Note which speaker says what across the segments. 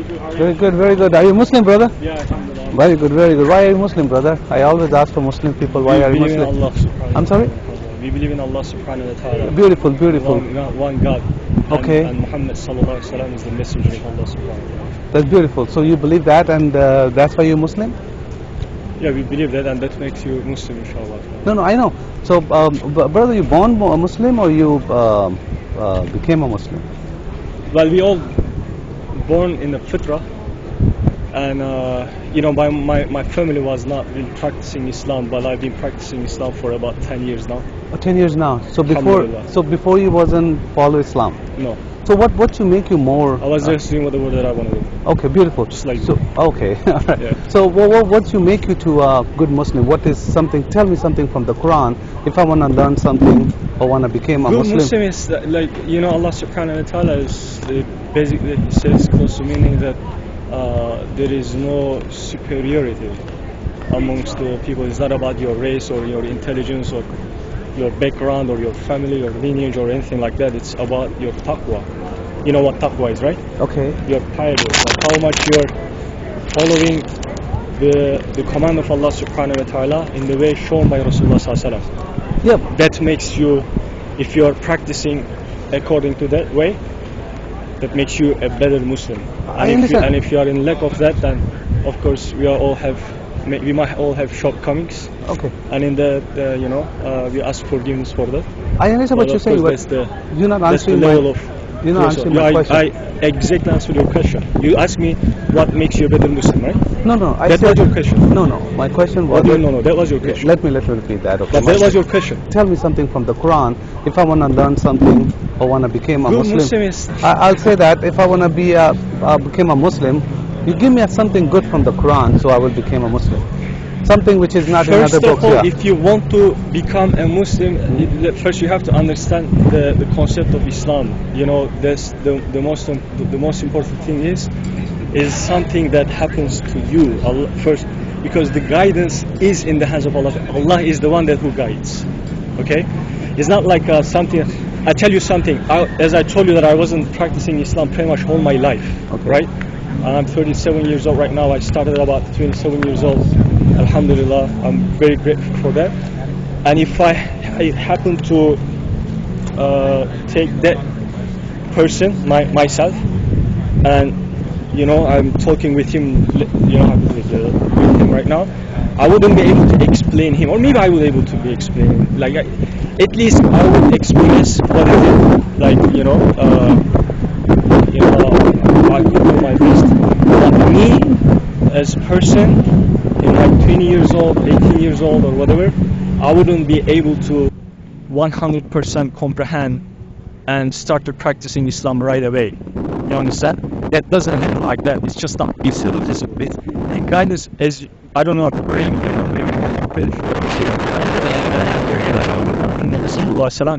Speaker 1: Very good, very good. Are you Muslim, brother?
Speaker 2: Yeah, alhamdulillah.
Speaker 1: Very good, very good. Why are you Muslim, brother? I always ask for Muslim people, why are you
Speaker 2: We believe in
Speaker 1: Muslim?
Speaker 2: Allah subhanahu
Speaker 1: I'm sorry?
Speaker 2: wa ta'ala. We believe in Allah subhanahu wa ta'ala.
Speaker 1: Beautiful, beautiful.
Speaker 2: One God.
Speaker 1: Okay.
Speaker 2: And Muhammad sallallahu alaihi wasallam is the messenger of Allah subhanahu wa ta'ala.
Speaker 1: That's beautiful. So you believe that, and that's why you're Muslim?
Speaker 2: Yeah, we believe that, and that makes you Muslim, inshallah.
Speaker 1: No, I know. So, brother, you born a Muslim or you became a Muslim?
Speaker 2: Well, we all born in the fitrah, and my family was not really practicing Islam, but I've been practicing Islam for about 10 years now.
Speaker 1: 10 years now. So
Speaker 2: Alhamdulillah.
Speaker 1: before you wasn't follow Islam.
Speaker 2: No,
Speaker 1: So what to make you more?
Speaker 2: I was just doing whatever that I want to do.
Speaker 1: Okay, beautiful.
Speaker 2: Just like
Speaker 1: so. Okay, all right.
Speaker 2: Yeah.
Speaker 1: So what you make you to a good Muslim? What is something? Tell me something from the Quran. If I want to learn something or want to become a
Speaker 2: Good
Speaker 1: Muslim.
Speaker 2: Muslim is that, like, Allah subhanahu wa ta'ala is basically, he says close to meaning that there is no superiority amongst the people. It's not about your race or your intelligence or your background or your family or lineage or anything like that. It's about your taqwa. You know what taqwa is, right?
Speaker 1: Okay.
Speaker 2: Your piety, like how much you're following the command of Allah subhanahu wa ta'ala in the way shown by Rasulullah sallallahu alaihi wasallam.
Speaker 1: Yeah.
Speaker 2: That makes you, if you're practicing according to that way, that makes you a better Muslim.
Speaker 1: I understand.
Speaker 2: And if you are in lack of that, then of course we might all have shortcomings.
Speaker 1: Okay.
Speaker 2: And in that, we ask forgiveness for that.
Speaker 1: I understand what
Speaker 2: But
Speaker 1: you're
Speaker 2: of
Speaker 1: saying,
Speaker 2: course
Speaker 1: but you're not
Speaker 2: that's the
Speaker 1: answering
Speaker 2: level
Speaker 1: my.
Speaker 2: of.
Speaker 1: You're not answering my question.
Speaker 2: I exactly answered your question. You asked me what makes you a better Muslim, right?
Speaker 1: No.
Speaker 2: That was your question.
Speaker 1: No. My question was.
Speaker 2: No. That was your question.
Speaker 1: Let me repeat that. Okay.
Speaker 2: But that was your question.
Speaker 1: Tell me something from the Quran. If I want to learn something or want to become a
Speaker 2: Good
Speaker 1: Muslim,
Speaker 2: Muslim is.
Speaker 1: I'll say that if I want to become a Muslim, you give me something good from the Quran, so I will become a Muslim. Something which is not in
Speaker 2: First
Speaker 1: other
Speaker 2: of
Speaker 1: books.
Speaker 2: all,
Speaker 1: Yeah.
Speaker 2: if you want to become a Muslim, first you have to understand the concept of Islam. You know, that's the most important thing is something that happens to you first, because the guidance is in the hands of Allah. Allah is the one who guides. Okay, it's not like something. I tell you something. As I told you that I wasn't practicing Islam pretty much all my life.
Speaker 1: Okay.
Speaker 2: Right? I'm 37 years old right now. I started about 27 years old. Alhamdulillah, I'm very grateful for that. And if I happen to take that person, myself, and I'm talking with him, with him right now, I wouldn't be able to explain him, or maybe I would be able to be explaining. Like at least I would express what I did. Like I could do my best. But me, as a person, like 20 years old, 18 years old, or whatever, I wouldn't be able to 100% comprehend and start practicing Islam right away. You understand? That doesn't happen like that. It's just not easy. It's a bit. And guidance is, I don't know.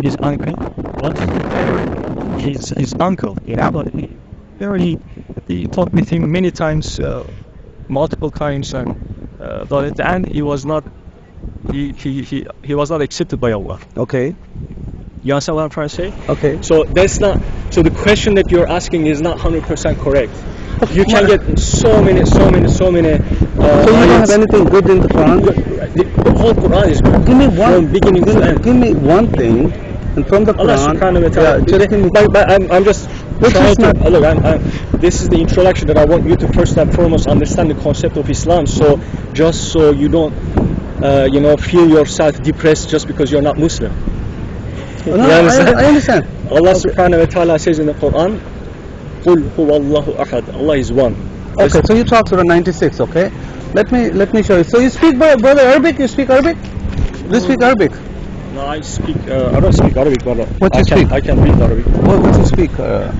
Speaker 2: His uncle, what? His uncle. He talked with him many times, multiple times, and he was not. He was not accepted by Allah.
Speaker 1: Okay.
Speaker 2: You understand what I'm trying to say?
Speaker 1: Okay.
Speaker 2: So that's not. So the question that you're asking is not 100% correct. You can get so many.
Speaker 1: So you don't have anything good in the Quran?
Speaker 2: The whole Quran is good.
Speaker 1: Give me one.
Speaker 2: From beginning to end.
Speaker 1: Give me one thing, and from the
Speaker 2: Allah
Speaker 1: Quran.
Speaker 2: subhanahu wa ta'ala.
Speaker 1: Yeah, just give me.
Speaker 2: But I'm just trying to look. This is the introduction that I want you to first and foremost understand the concept of Islam. So just so you don't, feel yourself depressed just because you're not Muslim.
Speaker 1: No, I understand.
Speaker 2: Allah subhanahu wa ta'ala says in the Quran, قُلْ هُوَ اللَّهُ أَحَدٌ. Allah is one.
Speaker 1: Okay, so you talk Surah 96, okay? Let me show you. So you speak, brother, Arabic? You speak Arabic? You speak Arabic?
Speaker 2: No, I don't speak Arabic, but
Speaker 1: What you speak?
Speaker 2: I can read Arabic.
Speaker 1: What you speak?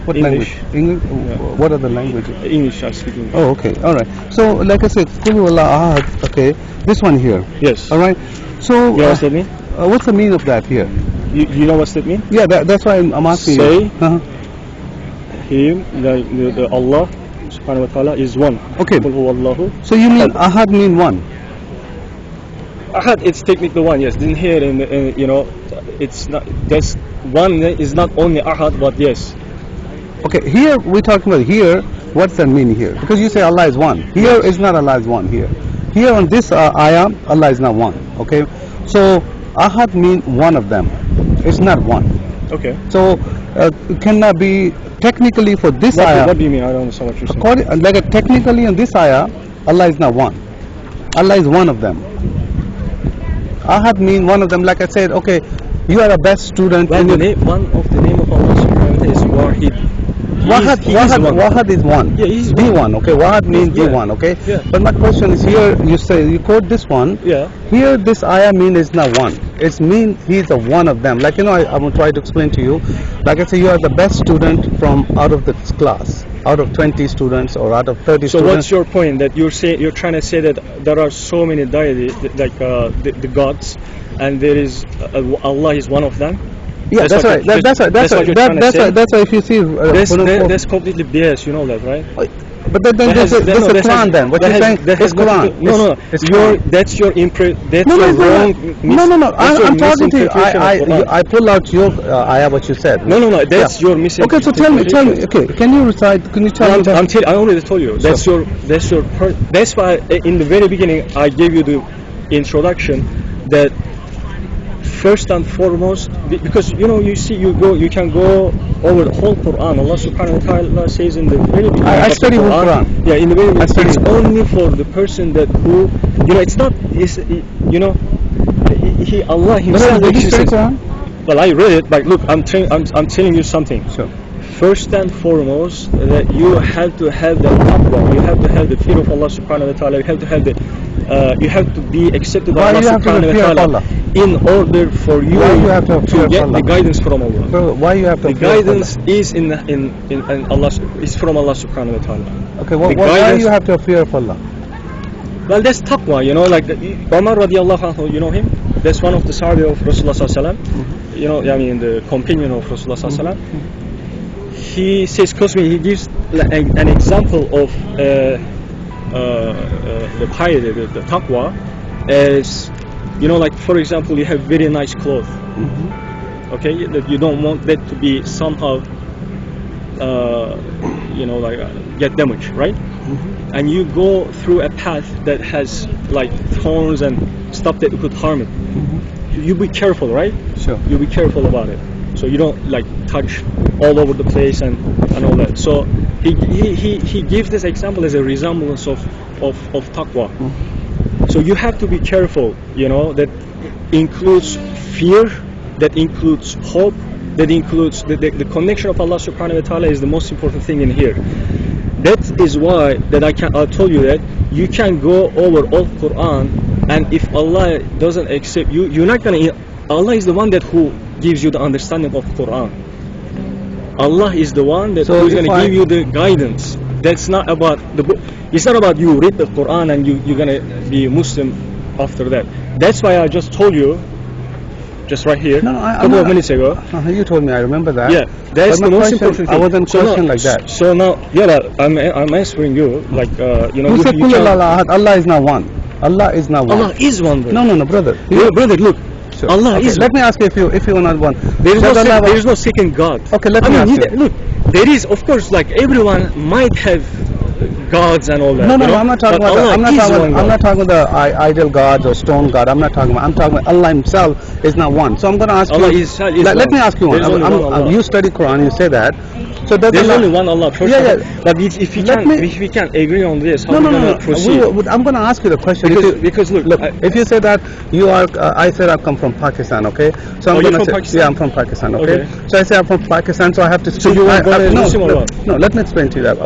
Speaker 1: What
Speaker 2: English.
Speaker 1: language? English?
Speaker 2: Yeah.
Speaker 1: What other languages?
Speaker 2: English, I speak English.
Speaker 1: Oh, okay, all right. So, like I said, Qul huwallahu ahad, okay? This one here.
Speaker 2: Yes.
Speaker 1: All right. So,
Speaker 2: You know what that mean?
Speaker 1: what's the meaning of that here?
Speaker 2: You know what that mean?
Speaker 1: Yeah, that's why I'm asking
Speaker 2: Say,
Speaker 1: you. Uh-huh.
Speaker 2: Him, the Allah subhanahu wa ta'ala is one.
Speaker 1: Okay.
Speaker 2: قُلْ هُوَ اللَّهُ.
Speaker 1: So you mean ahad mean one?
Speaker 2: Ahad, it's technically one, yes. Didn't hear it's not. That's one is not only ahad, but yes.
Speaker 1: Okay, here we're talking about here. What's that mean here? Because you say Allah is one. Here is not Allah is one. Here on this ayah, Allah is not one. Okay, so ahad mean one of them. It's not one.
Speaker 2: Okay.
Speaker 1: So it cannot be technically for this
Speaker 2: What,
Speaker 1: ayah.
Speaker 2: what do you mean? I don't understand what you're saying.
Speaker 1: According, like technically on this ayah, Allah is not one. Allah is one of them. Ahad mean one of them. Like I said, okay, you are a best student.
Speaker 2: Well,
Speaker 1: in
Speaker 2: the
Speaker 1: your-
Speaker 2: name, one of the name of Allah subhanahu wa ta'ala is Wahid.
Speaker 1: Wahad is one.
Speaker 2: Yeah, he's
Speaker 1: the one. Okay, Wahad means the
Speaker 2: Yeah.
Speaker 1: one. Okay,
Speaker 2: Yeah.
Speaker 1: but my question is here. You say you quote this one.
Speaker 2: Yeah.
Speaker 1: Here, this ayah mean is not one. It's mean he's a one of them. Like I will try to explain to you. Like I say, you are the best student from out of this class, out of 20 students or out of 30
Speaker 2: So
Speaker 1: students.
Speaker 2: what's your point? That you're trying to say that there are so many deities, like the gods, and there is Allah is one of them.
Speaker 1: Yeah, that's
Speaker 2: what
Speaker 1: right.
Speaker 2: you're-
Speaker 1: That's right.
Speaker 2: that's what you're trying to say?
Speaker 1: That's why if you see,
Speaker 2: That's completely BS. You know that, right?
Speaker 1: but then
Speaker 2: That
Speaker 1: this
Speaker 2: has-
Speaker 1: is
Speaker 2: that- no,
Speaker 1: the
Speaker 2: that
Speaker 1: Quran.
Speaker 2: has-
Speaker 1: Then what
Speaker 2: that
Speaker 1: you're
Speaker 2: has-
Speaker 1: saying
Speaker 2: that has
Speaker 1: is Quran.
Speaker 2: nothing to- No,
Speaker 1: It's
Speaker 2: your
Speaker 1: Quran.
Speaker 2: that's your that's
Speaker 1: No,
Speaker 2: your
Speaker 1: no,
Speaker 2: wrong.
Speaker 1: no.
Speaker 2: that's your
Speaker 1: I'm talking to you.
Speaker 2: misinterpretation of Quran.
Speaker 1: I pull out your ayah what you said.
Speaker 2: No, that's your
Speaker 1: Okay,
Speaker 2: misinterpretation.
Speaker 1: so tell me. Okay, can you recite? Can you tell me?
Speaker 2: I already told you. That's that's why in the very beginning I gave you the introduction that first and foremost, because you can go over the whole Quran. Allah subhanahu wa ta'ala says in the very beginning
Speaker 1: I
Speaker 2: of
Speaker 1: study
Speaker 2: the
Speaker 1: whole Quran.
Speaker 2: Yeah, in the very
Speaker 1: I
Speaker 2: beginning,
Speaker 1: study
Speaker 2: it's
Speaker 1: it.
Speaker 2: only for the person that who it's not Allah himself
Speaker 1: Did you
Speaker 2: actually
Speaker 1: study
Speaker 2: says,
Speaker 1: Quran?
Speaker 2: well, I read it, but look, I'm telling you something.
Speaker 1: Sure.
Speaker 2: First and foremost, that you have to have the taqwa, you have to have the fear of Allah subhanahu wa ta'ala, you have to have you have to be accepted by
Speaker 1: Why
Speaker 2: Allah
Speaker 1: you have to have
Speaker 2: subhanahu
Speaker 1: fear
Speaker 2: wa
Speaker 1: of
Speaker 2: ta'ala
Speaker 1: Allah?
Speaker 2: in order for you,
Speaker 1: Why you have to have fear of
Speaker 2: get
Speaker 1: Allah?
Speaker 2: the guidance from Allah.
Speaker 1: Bro, why you have to
Speaker 2: The
Speaker 1: fear of Allah?
Speaker 2: guidance is in Allah, is from Allah subhanahu wa ta'ala.
Speaker 1: Okay,
Speaker 2: the
Speaker 1: why
Speaker 2: guidance-
Speaker 1: you have to have fear of Allah?
Speaker 2: Well, that's taqwa, like Umar radiallahu anhu, you know him? That's one of the Sahabi of Rasulullah sallallahu alaihi wasallam. The companion of Rasulullah sallallahu alaihi wasallam. He says, he gives an example of the piety, the taqwa, as like for example, you have very nice clothes. Okay, that you don't want that to be somehow, get damaged, right? And you go through a path that has like thorns and stuff that could harm it. You be careful, right?
Speaker 1: Sure.
Speaker 2: You be careful about it, so you don't like touch all over the place and all that. So he gives this example as a resemblance of taqwa. So you have to be careful, that includes fear, that includes hope, that includes the connection of Allah subhanahu wa ta'ala is the most important thing in here. That is why that I told you that you can go over all Quran, and if Allah doesn't accept you, you're not gonna. Allah is the one that who gives you the understanding of Quran. Allah is the one that
Speaker 1: So
Speaker 2: who's
Speaker 1: if
Speaker 2: gonna give you the guidance. That's not about the book. It's not about you read the Quran and you're gonna be a Muslim after that. That's why I just told you, just right here,
Speaker 1: No,
Speaker 2: a couple of minutes ago.
Speaker 1: You told me. I remember that.
Speaker 2: Yeah, that's
Speaker 1: But
Speaker 2: the
Speaker 1: my
Speaker 2: most
Speaker 1: question-
Speaker 2: important
Speaker 1: I
Speaker 2: thing.
Speaker 1: wasn't questioned like that.
Speaker 2: So now, I'm answering you like
Speaker 1: You said Qul
Speaker 2: can't-
Speaker 1: Allah ahad. Allah is not one. Allah is not one.
Speaker 2: Allah is one. Brother.
Speaker 1: No, brother.
Speaker 2: Yeah, brother, look.
Speaker 1: Sure.
Speaker 2: Allah
Speaker 1: Okay,
Speaker 2: is
Speaker 1: let me ask you if you are not one.
Speaker 2: There is
Speaker 1: Does Allah-
Speaker 2: there is no second God.
Speaker 1: Okay, let
Speaker 2: I
Speaker 1: me
Speaker 2: mean,
Speaker 1: ask you.
Speaker 2: look, there is, of course, like everyone might have gods and all that.
Speaker 1: No,
Speaker 2: you know?
Speaker 1: I'm not talking
Speaker 2: But
Speaker 1: about that.
Speaker 2: Allah
Speaker 1: I'm not
Speaker 2: is
Speaker 1: talking.
Speaker 2: one
Speaker 1: I'm
Speaker 2: God.
Speaker 1: not talking about the idol gods or stone god. I'm not talking about. I'm talking about Allah Himself is not one. So I'm going to ask
Speaker 2: Allah
Speaker 1: you.
Speaker 2: is
Speaker 1: let
Speaker 2: one.
Speaker 1: me ask you one.
Speaker 2: There is only one Allah.
Speaker 1: You study Quran. You say that. So does
Speaker 2: There's
Speaker 1: Allah,
Speaker 2: only one Allah. First
Speaker 1: Yeah,
Speaker 2: of all.
Speaker 1: yeah.
Speaker 2: But if we can't agree on this, how
Speaker 1: No,
Speaker 2: are
Speaker 1: no,
Speaker 2: we
Speaker 1: no,
Speaker 2: gonna
Speaker 1: no.
Speaker 2: proceed?
Speaker 1: I'm going to ask you the question.
Speaker 2: Because look,
Speaker 1: if you say that you are, I said I come from Pakistan, okay? So I'm
Speaker 2: Oh, you're
Speaker 1: going to
Speaker 2: from
Speaker 1: say,
Speaker 2: Pakistan?
Speaker 1: yeah, I'm from Pakistan, okay?
Speaker 2: Okay.
Speaker 1: So I say I'm from Pakistan, so I have to.
Speaker 2: So you are born as
Speaker 1: no,
Speaker 2: Muslim or
Speaker 1: no,
Speaker 2: what?
Speaker 1: no, let me explain to you that.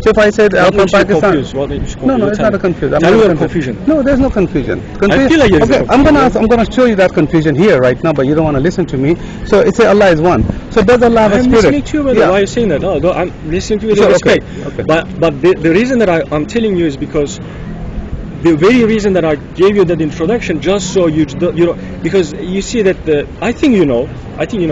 Speaker 1: So if I said I'm
Speaker 2: What
Speaker 1: from
Speaker 2: makes you
Speaker 1: Pakistan,
Speaker 2: confused? What makes you
Speaker 1: no,
Speaker 2: confused?
Speaker 1: it's not a confusion.
Speaker 2: Tell me
Speaker 1: not
Speaker 2: your
Speaker 1: confused.
Speaker 2: confusion.
Speaker 1: No, there's no confusion.
Speaker 2: I feel like there's
Speaker 1: okay,
Speaker 2: a
Speaker 1: I'm
Speaker 2: confusion.
Speaker 1: going to show you that confusion here right now, but you don't want to listen to me. So it says Allah is one. So does Allah have a
Speaker 2: I'm
Speaker 1: spirit?
Speaker 2: listening to you, brother.
Speaker 1: Yeah.
Speaker 2: Why are you saying that? No, I'm listening to you with
Speaker 1: Sure,
Speaker 2: respect.
Speaker 1: okay.
Speaker 2: But the reason that I'm telling you is because the very reason that I gave you that introduction, just so you know, because you see that I think you know,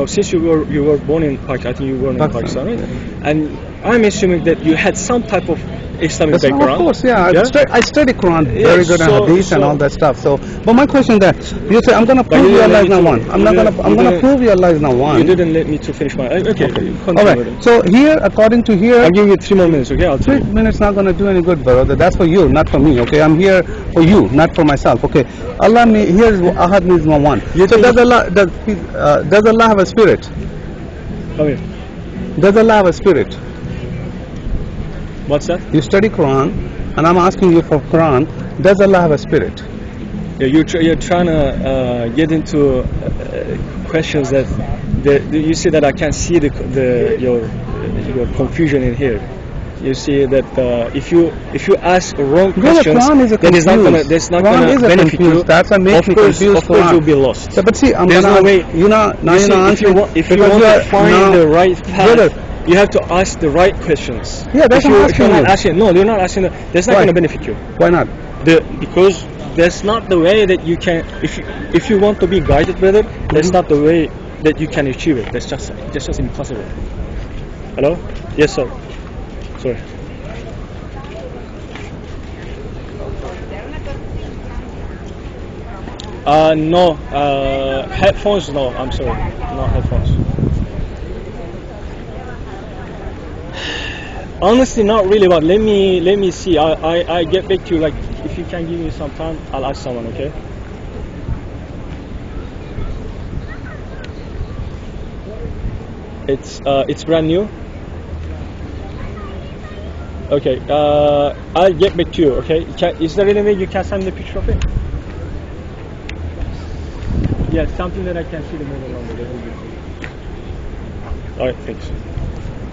Speaker 2: since you were born in Pakistan, I think you were born in
Speaker 1: Pakistan,
Speaker 2: Pakistan, right? And I'm assuming that you had some type of Islamic
Speaker 1: That's
Speaker 2: background.
Speaker 1: of course, yeah. I study Quran very good and Hadith and all that stuff. So, but my question that you say I'm gonna prove
Speaker 2: you
Speaker 1: your
Speaker 2: didn't
Speaker 1: Allah is
Speaker 2: let
Speaker 1: not
Speaker 2: me
Speaker 1: one.
Speaker 2: to-
Speaker 1: I'm
Speaker 2: you
Speaker 1: not
Speaker 2: didn't-
Speaker 1: gonna I'm
Speaker 2: you
Speaker 1: gonna
Speaker 2: didn't-
Speaker 1: prove your Allah is not one.
Speaker 2: You didn't let me to finish my. Okay, continue
Speaker 1: All right.
Speaker 2: with it.
Speaker 1: So here, according to here,
Speaker 2: I'll give you 3 more minutes. Okay, I'll tell
Speaker 1: 3
Speaker 2: you.
Speaker 1: minutes not gonna do any good, brother. That's for you, not for me. Okay, I'm here for you, not for myself. Okay, Allah here is Ahad means no one.
Speaker 2: You
Speaker 1: So
Speaker 2: think-
Speaker 1: does Allah have a spirit?
Speaker 2: Come here.
Speaker 1: Does Allah have a spirit?
Speaker 2: What's that?
Speaker 1: You study Quran, and I'm asking you for Quran. Does Allah have a spirit?
Speaker 2: Yeah, you're trying to get into questions that you see that I can see your confusion in here. You see that if you ask wrong
Speaker 1: Brother,
Speaker 2: questions,
Speaker 1: Quran is a
Speaker 2: then it's not gonna
Speaker 1: confused.
Speaker 2: that's not
Speaker 1: Quran
Speaker 2: gonna
Speaker 1: is a
Speaker 2: benefit you.
Speaker 1: confused. That's what makes me confused.
Speaker 2: Of course,
Speaker 1: Quran.
Speaker 2: you'll be lost.
Speaker 1: So, but see, I'm
Speaker 2: There's
Speaker 1: gonna
Speaker 2: no way.
Speaker 1: you know now
Speaker 2: You
Speaker 1: you're
Speaker 2: see,
Speaker 1: not
Speaker 2: if you
Speaker 1: answering
Speaker 2: want, if you
Speaker 1: because
Speaker 2: want
Speaker 1: you are
Speaker 2: to find
Speaker 1: now-
Speaker 2: the right path,
Speaker 1: Brother,
Speaker 2: you have to ask the right questions.
Speaker 1: Yeah, that's
Speaker 2: if
Speaker 1: what I'm
Speaker 2: if you're
Speaker 1: asking
Speaker 2: not
Speaker 1: you.
Speaker 2: asking, no, you're not asking. That's not
Speaker 1: Why?
Speaker 2: going to benefit you.
Speaker 1: why not?
Speaker 2: Because that's not the way that you can. If you want to be guided, brother, that's not the way that you can achieve it. That's just impossible. Hello? Yes, sir. Sorry. No. Headphones? No. I'm sorry. No headphones. Honestly, not really. But let me see. I get back to you. Like, if you can give me some time, I'll ask someone. Okay. It's brand new. Okay. I'll get back to you. Okay. Is there any way you can send me a picture of it? Yeah, something that I can see the model on it. Alright, thanks.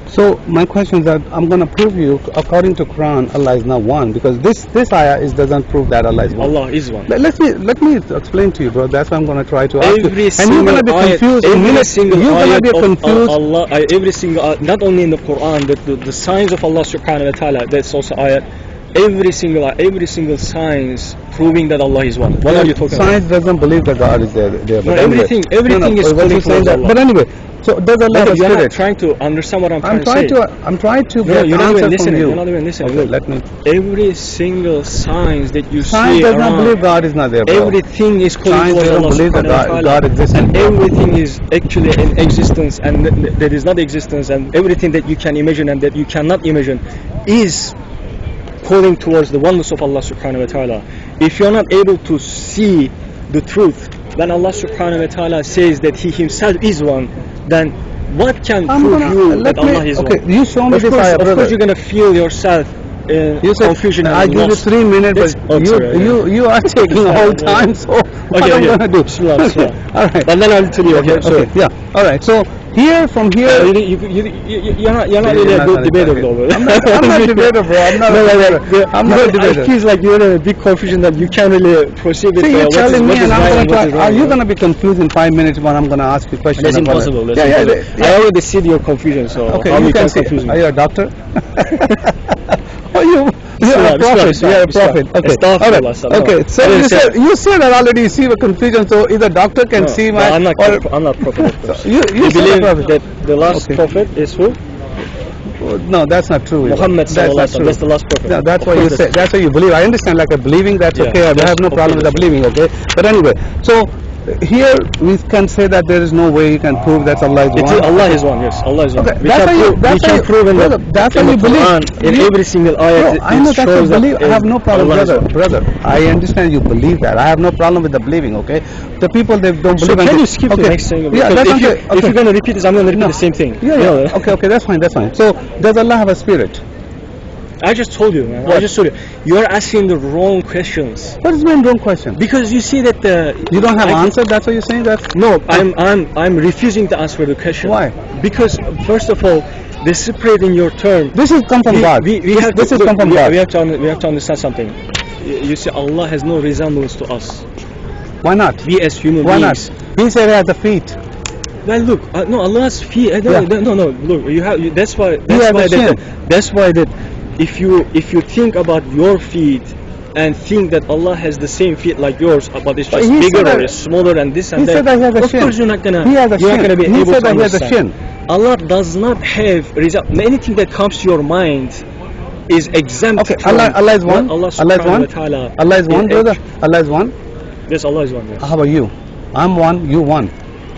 Speaker 1: So my question is that I'm gonna prove you according to Quran Allah is not one because this ayah doesn't prove that Allah is one.
Speaker 2: Allah is one.
Speaker 1: Let me explain to you, bro. That's what I'm gonna try to ask
Speaker 2: Every
Speaker 1: you. And you're gonna be confused.
Speaker 2: Every single
Speaker 1: you're gonna
Speaker 2: ayat
Speaker 1: be
Speaker 2: of
Speaker 1: confused.
Speaker 2: Allah, every single not only in the Quran, the signs of Allah Subhanahu wa Taala. That's also ayat. Every single signs proving that Allah is one. What are you talking
Speaker 1: Science doesn't believe that God is there.
Speaker 2: No,
Speaker 1: but anyway.
Speaker 2: everything is
Speaker 1: what you're
Speaker 2: calling
Speaker 1: saying
Speaker 2: towards
Speaker 1: that.
Speaker 2: Allah.
Speaker 1: But anyway, so does Allah have a
Speaker 2: You're not
Speaker 1: spirit?
Speaker 2: trying to understand what I'm trying to say.
Speaker 1: I'm trying to
Speaker 2: No,
Speaker 1: get
Speaker 2: you're not
Speaker 1: answer
Speaker 2: even
Speaker 1: from
Speaker 2: listening.
Speaker 1: you.
Speaker 2: You're not even listening.
Speaker 1: Okay,
Speaker 2: Look,
Speaker 1: let me.
Speaker 2: every single signs that you
Speaker 1: Science
Speaker 2: see
Speaker 1: does not
Speaker 2: around,
Speaker 1: believe God is not there, bro.
Speaker 2: everything is calling
Speaker 1: Science
Speaker 2: towards
Speaker 1: they don't
Speaker 2: Allah
Speaker 1: believe that
Speaker 2: subhanahu wa ta'ala.
Speaker 1: God exists.
Speaker 2: And everything is actually in existence and that is not existence, and everything that you can imagine and that you cannot imagine is calling towards the oneness of Allah subhanahu wa ta'ala. If you're not able to see the truth, then Allah subhanahu wa ta'ala says that He Himself is one, then what can prove you that Allah is one?
Speaker 1: You show me
Speaker 2: Of
Speaker 1: this
Speaker 2: course,
Speaker 1: ayah,
Speaker 2: of
Speaker 1: brother.
Speaker 2: course you're going to feel yourself in
Speaker 1: You said,
Speaker 2: confusion
Speaker 1: I
Speaker 2: and
Speaker 1: give you
Speaker 2: lost.
Speaker 1: 3 minutes,
Speaker 2: That's-
Speaker 1: but you are taking the whole time, so what
Speaker 2: Okay,
Speaker 1: am I
Speaker 2: okay.
Speaker 1: going to do?
Speaker 2: Bismillah, bismillah.
Speaker 1: All right.
Speaker 2: But then I'll tell you, okay?
Speaker 1: Okay, yeah. All right. So from here,
Speaker 2: You're not really a good debater, though.
Speaker 1: I'm not a debater, bro. I'm not a debater. I'm not a debater.
Speaker 2: It feels like you're in a big confusion that you can't really proceed with
Speaker 1: See, you're
Speaker 2: what is
Speaker 1: telling me,
Speaker 2: right
Speaker 1: and I'm
Speaker 2: and what
Speaker 1: going
Speaker 2: is
Speaker 1: to
Speaker 2: wrong.
Speaker 1: Are you going to be confused in 5 minutes when I'm going to ask you questions?
Speaker 2: That's
Speaker 1: about
Speaker 2: impossible.
Speaker 1: it?
Speaker 2: That's
Speaker 1: Yeah,
Speaker 2: impossible. I already see your confusion, so
Speaker 1: Okay,
Speaker 2: how
Speaker 1: you
Speaker 2: you
Speaker 1: can
Speaker 2: can
Speaker 1: see.
Speaker 2: confuse me?
Speaker 1: Are you a doctor? You're a
Speaker 2: Bismillah,
Speaker 1: prophet.
Speaker 2: bismillah,
Speaker 1: You're a
Speaker 2: bismillah.
Speaker 1: prophet. Okay.
Speaker 2: Astaghfirullah,
Speaker 1: All right.
Speaker 2: Sallallahu.
Speaker 1: Okay. So
Speaker 2: I didn't say
Speaker 1: you said that already. You see the confusion. So either doctor can see my.
Speaker 2: I'm not
Speaker 1: or,
Speaker 2: prophet, of course.
Speaker 1: you
Speaker 2: You
Speaker 1: said
Speaker 2: believe
Speaker 1: a prophet.
Speaker 2: that the last
Speaker 1: Okay.
Speaker 2: prophet is who?
Speaker 1: No, that's not true.
Speaker 2: Muhammad
Speaker 1: That's
Speaker 2: sallallahu
Speaker 1: not
Speaker 2: alaihi wasallam.
Speaker 1: true.
Speaker 2: That's the last prophet.
Speaker 1: No, that's
Speaker 2: Of
Speaker 1: what you
Speaker 2: course
Speaker 1: say. That's what you believe. I understand, like a believing. That's
Speaker 2: Yeah,
Speaker 1: okay. I
Speaker 2: that's
Speaker 1: have no problem with the believing. Okay. But anyway, so here we can say that there is no way you can prove that Allah is one.
Speaker 2: Allah is one, yes. Allah is one.
Speaker 1: Okay,
Speaker 2: We
Speaker 1: that's
Speaker 2: can
Speaker 1: how you-
Speaker 2: prove,
Speaker 1: that's
Speaker 2: we
Speaker 1: how
Speaker 2: can
Speaker 1: you-
Speaker 2: prove in
Speaker 1: brother,
Speaker 2: the,
Speaker 1: that's
Speaker 2: in
Speaker 1: how
Speaker 2: the
Speaker 1: you believe.
Speaker 2: Quran, in
Speaker 1: You-
Speaker 2: every single ayat,
Speaker 1: No, I know
Speaker 2: it
Speaker 1: that's
Speaker 2: shows
Speaker 1: your belief.
Speaker 2: that
Speaker 1: I have no problem,
Speaker 2: Allah is
Speaker 1: brother.
Speaker 2: one.
Speaker 1: Brother, I understand you believe that. I have no problem with the believing. Okay, the people they don't
Speaker 2: So
Speaker 1: believe.
Speaker 2: can
Speaker 1: and
Speaker 2: you
Speaker 1: they-
Speaker 2: skip
Speaker 1: okay.
Speaker 2: the next thing?
Speaker 1: Yeah,
Speaker 2: Because
Speaker 1: that's
Speaker 2: if, you,
Speaker 1: okay.
Speaker 2: if
Speaker 1: Okay.
Speaker 2: you're going to repeat this, I'm going to repeat
Speaker 1: No.
Speaker 2: the same thing.
Speaker 1: Yeah,
Speaker 2: You know
Speaker 1: yeah.
Speaker 2: that?
Speaker 1: Okay, that's fine. That's fine. So does Allah have a spirit?
Speaker 2: I just told you, man. I
Speaker 1: What?
Speaker 2: just told you. You're asking the wrong questions.
Speaker 1: What is my wrong question?
Speaker 2: Because you see that
Speaker 1: You don't have
Speaker 2: I-
Speaker 1: answer. That's what you're saying. That
Speaker 2: No, I'm refusing to answer the question.
Speaker 1: Why?
Speaker 2: Because first of all, the separate in your term.
Speaker 1: this is come from God.
Speaker 2: We
Speaker 1: this
Speaker 2: have
Speaker 1: this
Speaker 2: to,
Speaker 1: is come from
Speaker 2: we,
Speaker 1: God.
Speaker 2: we have to understand something. You see, Allah has no resemblance to us.
Speaker 1: Why not?
Speaker 2: We as human
Speaker 1: Why not?
Speaker 2: beings.
Speaker 1: He said he has the feet.
Speaker 2: Well, look, no, Allah's feet.
Speaker 1: Yeah.
Speaker 2: No. Look, you have. That's why.
Speaker 1: He has
Speaker 2: That's why
Speaker 1: a
Speaker 2: that. That's why that. If you think about your feet and think that Allah has the same feet like yours, but it's
Speaker 1: But
Speaker 2: just
Speaker 1: he
Speaker 2: bigger
Speaker 1: said
Speaker 2: or
Speaker 1: that-
Speaker 2: it's smaller and this and
Speaker 1: He
Speaker 2: that.
Speaker 1: said that he has a
Speaker 2: of
Speaker 1: shin.
Speaker 2: course, you're not gonna.
Speaker 1: He has a
Speaker 2: you're not
Speaker 1: shin.
Speaker 2: gonna be
Speaker 1: He
Speaker 2: able
Speaker 1: said
Speaker 2: to
Speaker 1: that he has a
Speaker 2: understand.
Speaker 1: shin.
Speaker 2: Allah does not have anything that comes to your mind is exempt.
Speaker 1: Okay,
Speaker 2: from
Speaker 1: Allah is one.
Speaker 2: what Allah
Speaker 1: Allah is
Speaker 2: subhanahu
Speaker 1: one.
Speaker 2: wa ta'ala
Speaker 1: Allah is one,
Speaker 2: is-
Speaker 1: brother. Allah is one.
Speaker 2: Yes, Allah is one. Yes.
Speaker 1: How about you? I'm one, you one.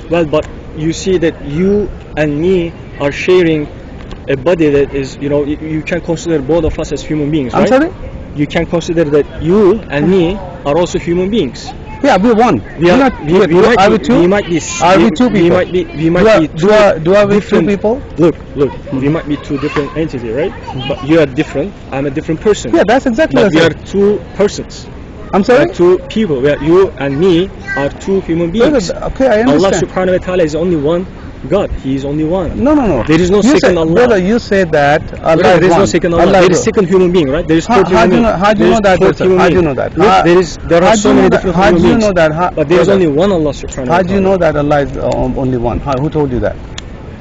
Speaker 2: Well, but you see that you and me are sharing a body that is, you can consider both of us as human beings,
Speaker 1: I'm
Speaker 2: right?
Speaker 1: sorry?
Speaker 2: You can consider that you and me are also human beings.
Speaker 1: Yeah, we're one.
Speaker 2: We are,
Speaker 1: We're not, are we two?
Speaker 2: we might be,
Speaker 1: Are we two
Speaker 2: we
Speaker 1: people?
Speaker 2: might be, we
Speaker 1: Do
Speaker 2: might
Speaker 1: I,
Speaker 2: be
Speaker 1: do I, do I with two
Speaker 2: different
Speaker 1: people?
Speaker 2: Look, we might be two different entities, right? But you are different. I'm a different person.
Speaker 1: Yeah, that's exactly
Speaker 2: But
Speaker 1: what
Speaker 2: we
Speaker 1: I
Speaker 2: are
Speaker 1: said.
Speaker 2: two persons.
Speaker 1: I'm
Speaker 2: We
Speaker 1: sorry?
Speaker 2: are two people. We are, you and me are two human beings.
Speaker 1: Brother, okay, I
Speaker 2: Allah
Speaker 1: understand.
Speaker 2: subhanahu wa ta'ala is only one God. He is only one.
Speaker 1: No, no, no.
Speaker 2: There is no
Speaker 1: You
Speaker 2: second
Speaker 1: say,
Speaker 2: Allah.
Speaker 1: Brother, you say that Allah
Speaker 2: There
Speaker 1: is
Speaker 2: is
Speaker 1: one.
Speaker 2: no second Allah.
Speaker 1: Allah
Speaker 2: There
Speaker 1: is
Speaker 2: is second human being, right? There is
Speaker 1: How-
Speaker 2: fourth
Speaker 1: how
Speaker 2: human
Speaker 1: do you
Speaker 2: being.
Speaker 1: know- how do you
Speaker 2: There
Speaker 1: know
Speaker 2: is
Speaker 1: that,
Speaker 2: fourth
Speaker 1: sir?
Speaker 2: human
Speaker 1: How do you
Speaker 2: being.
Speaker 1: know that?
Speaker 2: Look,
Speaker 1: How-
Speaker 2: there
Speaker 1: how
Speaker 2: are
Speaker 1: do
Speaker 2: so
Speaker 1: you know
Speaker 2: many
Speaker 1: that-
Speaker 2: different
Speaker 1: how
Speaker 2: human
Speaker 1: do you
Speaker 2: beings.
Speaker 1: know that? How-
Speaker 2: But there is
Speaker 1: brother,
Speaker 2: only one Allah subhanahu wa
Speaker 1: How
Speaker 2: ta'ala.
Speaker 1: do you know that Allah is only one? Who told you that?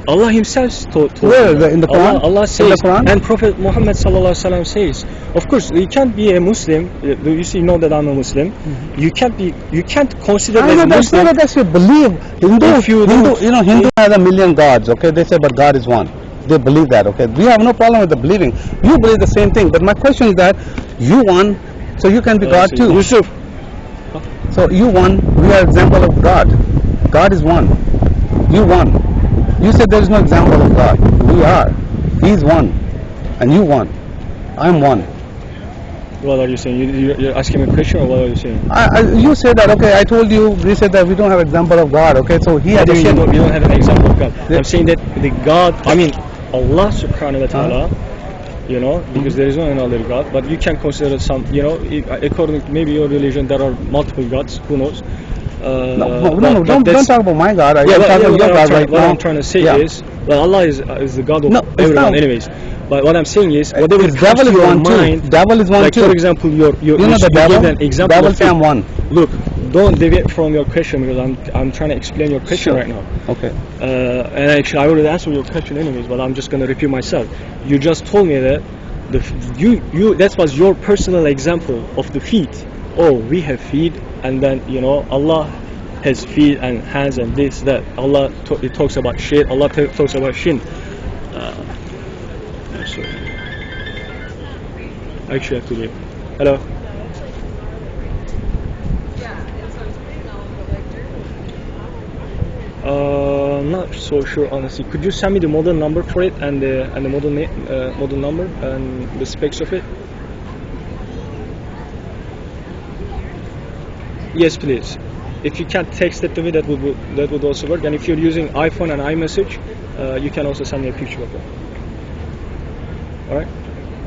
Speaker 2: Allah Himself told
Speaker 1: Where?
Speaker 2: you that.
Speaker 1: In the Quran?
Speaker 2: Allah
Speaker 1: In
Speaker 2: says,
Speaker 1: the Quran?
Speaker 2: and Prophet Muhammad sallallahu alaihi wasallam says, of course, you can't be a Muslim. You see, know that I'm a Muslim. You can't consider
Speaker 1: I
Speaker 2: as
Speaker 1: know
Speaker 2: a
Speaker 1: that's
Speaker 2: Muslim.
Speaker 1: that's your belief.
Speaker 2: If you don't-
Speaker 1: Hindu has a million gods. Okay, they say, but God is one. They believe that. Okay, we have no problem with the believing. You believe the same thing. But my question is that you won, so you can be God
Speaker 2: So
Speaker 1: too.
Speaker 2: Yusuf,
Speaker 1: So you won. We are example of God. God is one. You won. You said there is no example of God. We are. He's one, and you won. I'm one.
Speaker 2: what are you saying? You're asking me a question, or what are you saying?
Speaker 1: You said that. Okay, I told you. We said that we don't have example of God. Okay, so he had
Speaker 2: What do
Speaker 1: a
Speaker 2: you mean
Speaker 1: sin.
Speaker 2: you don't have an example of God?
Speaker 1: Yeah.
Speaker 2: I'm saying that the God, I mean Allah subhanahu wa ta'ala, because there is no another God, but you can consider some, according to maybe your religion, there are multiple gods, who knows?
Speaker 1: No, don't
Speaker 2: that's-
Speaker 1: talk about my God. I'm
Speaker 2: Yeah,
Speaker 1: talking about your God right
Speaker 2: what
Speaker 1: now.
Speaker 2: I'm trying to say
Speaker 1: Yeah.
Speaker 2: is, well, Allah is the God of
Speaker 1: No, it's
Speaker 2: everyone,
Speaker 1: not.
Speaker 2: anyways. But what I'm saying is, whatever
Speaker 1: It's
Speaker 2: comes
Speaker 1: devil
Speaker 2: to
Speaker 1: is
Speaker 2: your
Speaker 1: one
Speaker 2: mind,
Speaker 1: too. Devil is one
Speaker 2: like
Speaker 1: too.
Speaker 2: for example, you
Speaker 1: You know the devil?
Speaker 2: give an example
Speaker 1: Devil
Speaker 2: of
Speaker 1: say I'm one.
Speaker 2: Look, don't deviate from your question because I'm trying to explain your question
Speaker 1: Sure.
Speaker 2: right now.
Speaker 1: Okay.
Speaker 2: And actually, I already answered your question anyways, but I'm just gonna repeat myself. You just told me that that was your personal example of the feet. Oh, we have feet, and then Allah has feet and hands and this that. Allah it talks about shit. Allah talks about shin. Sorry. I actually have to leave. Hello. Not so sure honestly. Could you send me the model number for it and the model model number and the specs of it? Yes, please. If you can text it to me, that would also work. And if you're using iPhone and iMessage, you can also send me a picture of it. All right.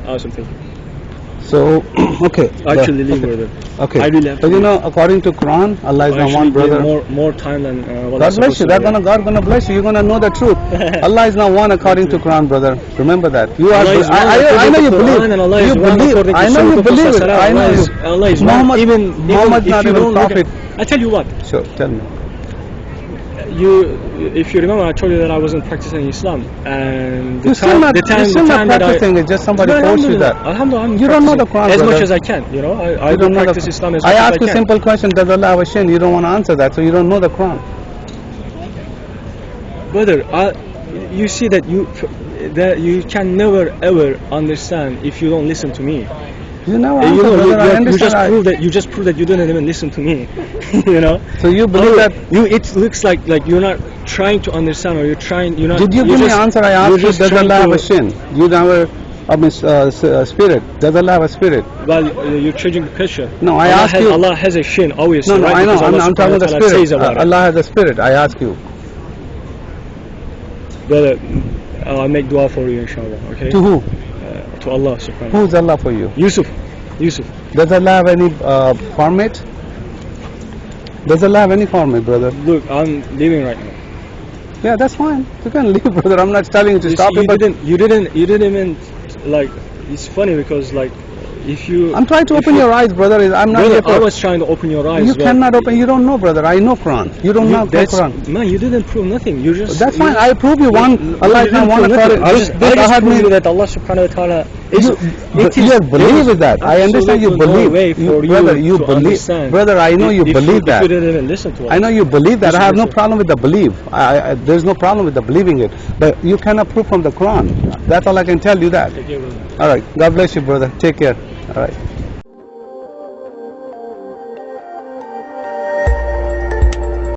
Speaker 2: Awesome. Thank you.
Speaker 1: So, okay.
Speaker 2: Actually, leave
Speaker 1: okay.
Speaker 2: brother.
Speaker 1: Okay.
Speaker 2: I really have
Speaker 1: So
Speaker 2: to
Speaker 1: according to Quran, Allah is not
Speaker 2: Actually,
Speaker 1: one, brother.
Speaker 2: more time than what
Speaker 1: God
Speaker 2: I'm
Speaker 1: bless you.
Speaker 2: supposed to do.
Speaker 1: God gonna bless you. You're gonna know the truth. Allah is not one according to Quran, brother. Remember that. You are.
Speaker 2: Allah is one
Speaker 1: I
Speaker 2: according
Speaker 1: know
Speaker 2: to
Speaker 1: you
Speaker 2: Quran
Speaker 1: believe.
Speaker 2: and Allah
Speaker 1: You
Speaker 2: is one
Speaker 1: believe.
Speaker 2: according to
Speaker 1: I know you
Speaker 2: Sunnah
Speaker 1: believe it.
Speaker 2: Prophet
Speaker 1: I know you.
Speaker 2: Allah is
Speaker 1: Muhammad.
Speaker 2: one. Even
Speaker 1: Muhammad
Speaker 2: if
Speaker 1: not
Speaker 2: you
Speaker 1: even
Speaker 2: don't look
Speaker 1: prophet.
Speaker 2: I tell you what.
Speaker 1: Sure. Tell me.
Speaker 2: If you remember, I told you that I wasn't practicing Islam, and
Speaker 1: You're still not practicing it. Just somebody forced you that.
Speaker 2: Alhamdulillah, I'm
Speaker 1: You don't know the
Speaker 2: practicing
Speaker 1: Quran,
Speaker 2: as much
Speaker 1: brother.
Speaker 2: as I can. I
Speaker 1: You
Speaker 2: do
Speaker 1: don't know
Speaker 2: practice
Speaker 1: the,
Speaker 2: Islam as
Speaker 1: I
Speaker 2: much as
Speaker 1: ask
Speaker 2: I
Speaker 1: you
Speaker 2: can.
Speaker 1: simple question. Does Allah have a shin? You don't want to answer that, so you don't know the Quran.
Speaker 2: Brother, you see that you can never ever understand if you don't listen to me.
Speaker 1: You never
Speaker 2: You
Speaker 1: answer,
Speaker 2: know,
Speaker 1: brother. I understand.
Speaker 2: you just prove that you didn't even listen to me.
Speaker 1: So you believe that?
Speaker 2: It looks like you're not trying to understand, or you're not.
Speaker 1: Did you give me an answer? I asked you, does Allah have a shin? You never, spirit. Does Allah have a spirit?
Speaker 2: Well, you're changing the question.
Speaker 1: No, I
Speaker 2: Allah
Speaker 1: ask
Speaker 2: has,
Speaker 1: you.
Speaker 2: Allah has a shin, obviously.
Speaker 1: No,
Speaker 2: right?
Speaker 1: I know.
Speaker 2: Because Allah
Speaker 1: I'm talking
Speaker 2: subhanahu
Speaker 1: about the
Speaker 2: wa ta'ala says
Speaker 1: spirit.
Speaker 2: about it.
Speaker 1: Allah has a spirit. I ask you.
Speaker 2: Brother, I'll make dua for you, inshallah. Okay.
Speaker 1: To who?
Speaker 2: To Allah subhanahu.
Speaker 1: Who is Allah for you?
Speaker 2: Yusuf.
Speaker 1: Does Allah have any format? Does Allah have any format, brother?
Speaker 2: Look, I'm leaving right now.
Speaker 1: Yeah, that's fine. You can leave, brother. I'm not telling you to stop it, but
Speaker 2: You didn't even like. It's funny because like, if you.
Speaker 1: I'm trying to open your eyes, brother. I'm not here
Speaker 2: Brother, I
Speaker 1: for.
Speaker 2: was trying to open your eyes.
Speaker 1: You
Speaker 2: but
Speaker 1: cannot open. You don't know, brother. I know Quran. You don't know Quran.
Speaker 2: Man, you didn't prove nothing. You just.
Speaker 1: That's fine. I prove you one. Allah is not one according.
Speaker 2: I just
Speaker 1: Ahad
Speaker 2: prove you
Speaker 1: means
Speaker 2: that Allah subhanahu wa ta'ala is.
Speaker 1: you believe with that. I understand you
Speaker 2: absolutely no
Speaker 1: believe.
Speaker 2: way for
Speaker 1: Brother, you
Speaker 2: to
Speaker 1: believe.
Speaker 2: understand.
Speaker 1: Brother, I know you
Speaker 2: If
Speaker 1: believe
Speaker 2: If
Speaker 1: that.
Speaker 2: you didn't even listen to us.
Speaker 1: I know you believe that. I have no
Speaker 2: Listen.
Speaker 1: problem with the belief. There's no problem with the believing it. But you cannot prove from the Quran. That's all I can tell you that.
Speaker 2: Take care, brother.
Speaker 1: All right. God bless you, brother. Take care. All right.